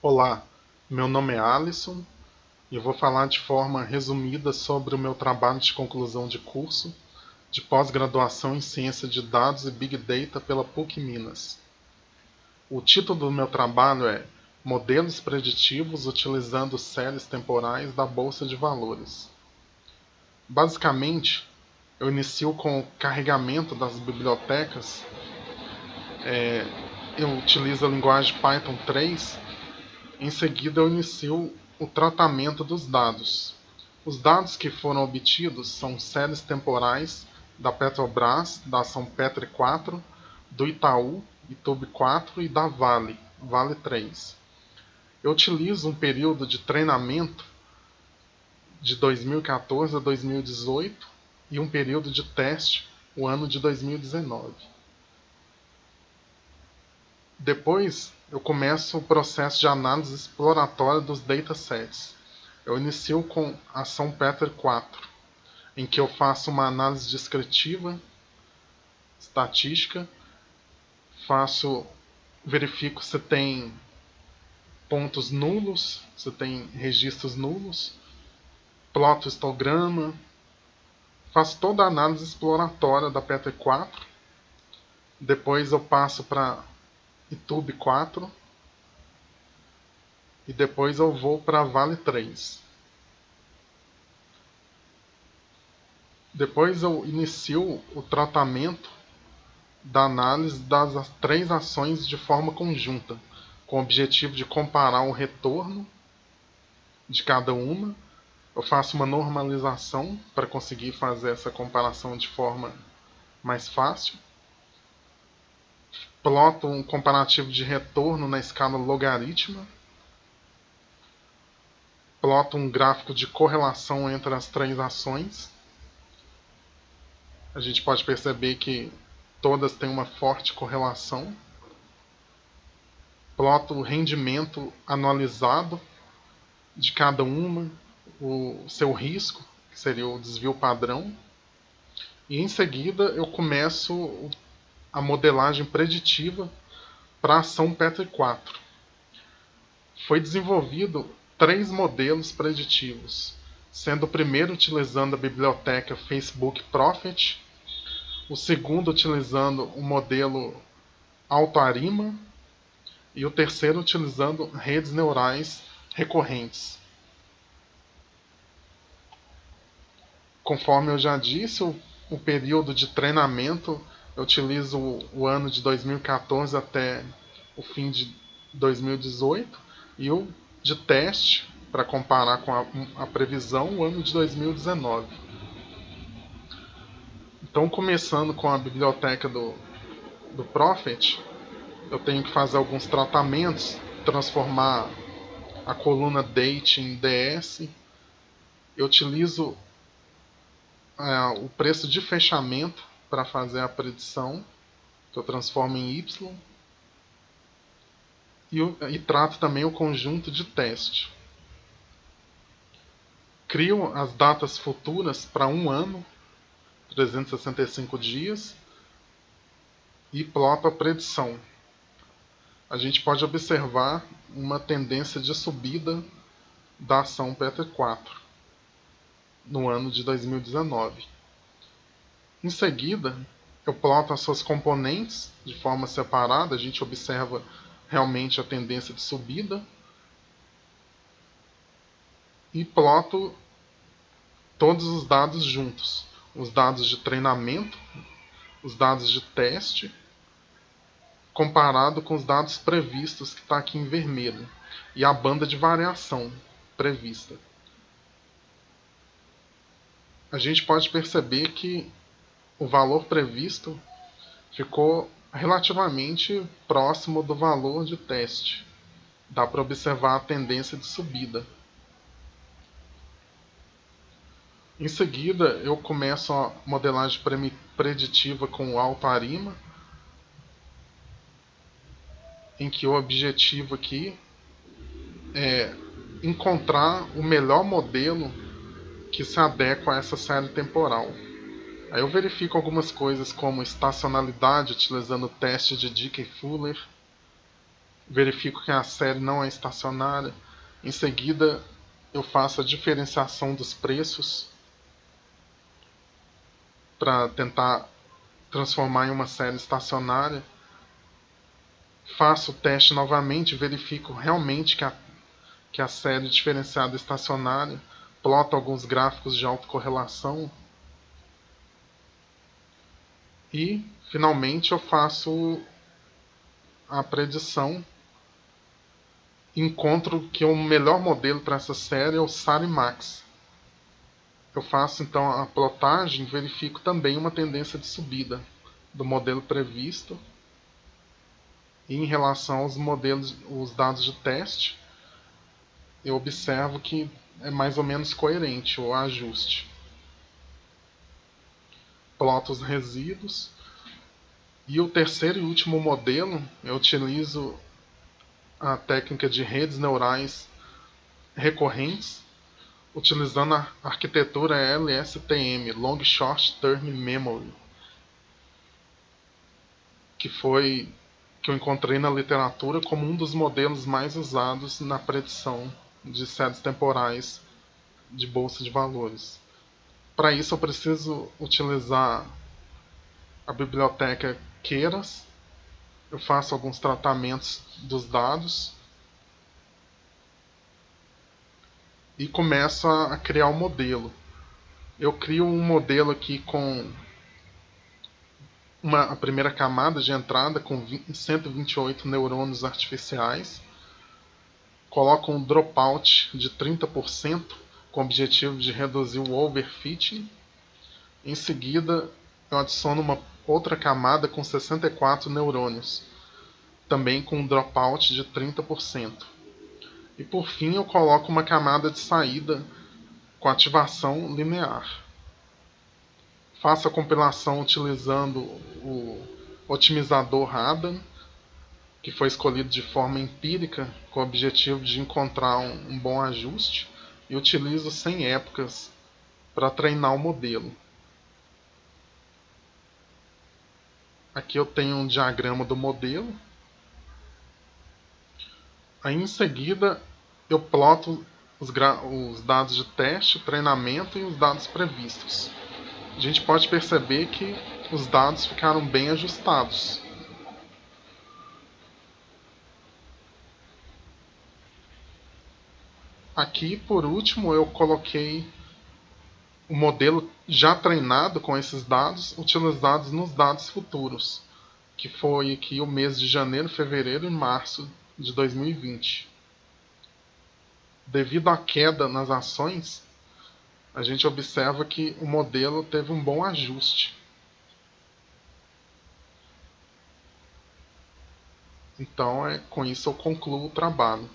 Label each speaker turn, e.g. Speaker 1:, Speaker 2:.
Speaker 1: Olá, meu nome é Alisson e eu vou falar de forma resumida sobre o meu trabalho de conclusão de curso de pós-graduação em Ciência de Dados e Big Data pela PUC Minas. O título do meu trabalho é Modelos Preditivos utilizando séries temporais da Bolsa de Valores. Basicamente, eu inicio com o carregamento das bibliotecas. Eu utilizo a linguagem Python 3. Em seguida, eu inicio o tratamento dos dados. Os dados que foram obtidos são séries temporais da Petrobras, da ação Petri 4, do Itaú, Itube 4 e da Vale, Vale 3. Eu utilizo um período de treinamento de 2014 a 2018 e um período de teste, o ano de 2019. Depois, eu começo o processo de análise exploratória dos datasets. Eu inicio com a ação Petri 4, em que eu faço uma análise descritiva, estatística, verifico se tem pontos nulos, se tem registros nulos, ploto histograma, faço toda a análise exploratória da Petri 4. Depois eu passo para Itube 4 e depois eu vou para Vale 3. Depois eu inicio o tratamento da análise das três ações de forma conjunta, com o objetivo de comparar o retorno de cada uma. Eu faço uma normalização para conseguir fazer essa comparação de forma mais fácil. Ploto um comparativo de retorno na escala logarítmica. Ploto um gráfico de correlação entre as três ações. A gente pode perceber que todas têm uma forte correlação. Ploto o rendimento anualizado de cada uma, o seu risco, que seria o desvio padrão. E em seguida eu começo a modelagem preditiva para a ação Petri 4. Foi desenvolvido 3 modelos preditivos, sendo o primeiro utilizando a biblioteca Facebook Prophet, o segundo utilizando o modelo AutoArima e o terceiro utilizando redes neurais recorrentes. Conforme eu já disse, o período de treinamento eu utilizo o ano de 2014 até o fim de 2018 e o de teste para comparar com a previsão o ano de 2019. Então, começando com a biblioteca do Prophet, eu tenho que fazer alguns tratamentos, transformar a coluna date em DS. Eu utilizo o preço de fechamento para fazer a predição, que eu transformo em Y, e trato também o conjunto de teste. Crio as datas futuras para um ano, 365 dias, e ploto a predição. A gente pode observar uma tendência de subida da ação Petri 4 no ano de 2019. Em seguida, eu ploto as suas componentes de forma separada, a gente observa realmente a tendência de subida e ploto todos os dados juntos, os dados de treinamento, os dados de teste, comparado com os dados previstos que está aqui em vermelho e a banda de variação prevista. A gente pode perceber que o valor previsto ficou relativamente próximo do valor de teste. Dá para observar a tendência de subida. Em seguida, eu começo a modelagem preditiva com o AutoArima, em que o objetivo aqui é encontrar o melhor modelo que se adequa a essa série temporal. Aí eu verifico algumas coisas como estacionalidade, utilizando o teste de Dickey-Fuller, verifico que a série não é estacionária. Em seguida, eu faço a diferenciação dos preços para tentar transformar em uma série estacionária. Faço o teste novamente, verifico realmente que a série diferenciada estacionária, ploto alguns gráficos de autocorrelação e, finalmente, eu faço a predição. Encontro que o melhor modelo para essa série é o SARI-MAX. Eu faço então a plotagem e verifico também uma tendência de subida do modelo previsto. E em relação aos modelos, os dados de teste, eu observo que é mais ou menos coerente o ajuste. Ploto os resíduos. E o terceiro e último modelo, eu utilizo a técnica de redes neurais recorrentes, utilizando a arquitetura LSTM, Long Short Term Memory, que eu encontrei na literatura como um dos modelos mais usados na predição de séries temporais de bolsa de valores. Para isso eu preciso utilizar a biblioteca Keras. Eu faço alguns tratamentos dos dados e começo a criar um modelo. Eu crio um modelo aqui com a primeira camada de entrada com 128 neurônios artificiais. Coloco um dropout de 30% com o objetivo de reduzir o overfitting. Em seguida, eu adiciono uma outra camada com 64 neurônios, também com um dropout de 30%. E por fim, eu coloco uma camada de saída com ativação linear. Faço a compilação utilizando o otimizador Adam, que foi escolhido de forma empírica com o objetivo de encontrar um bom ajuste, e utilizo 100 épocas para treinar o modelo. Aqui eu tenho um diagrama do modelo. Aí em seguida eu ploto os dados de teste, treinamento e os dados previstos. A gente pode perceber que os dados ficaram bem ajustados. Aqui, por último, eu coloquei o modelo já treinado com esses dados utilizados nos dados futuros, que foi aqui o mês de janeiro, fevereiro e março de 2020. Devido à queda nas ações, a gente observa que o modelo teve um bom ajuste. Então, com isso eu concluo o trabalho.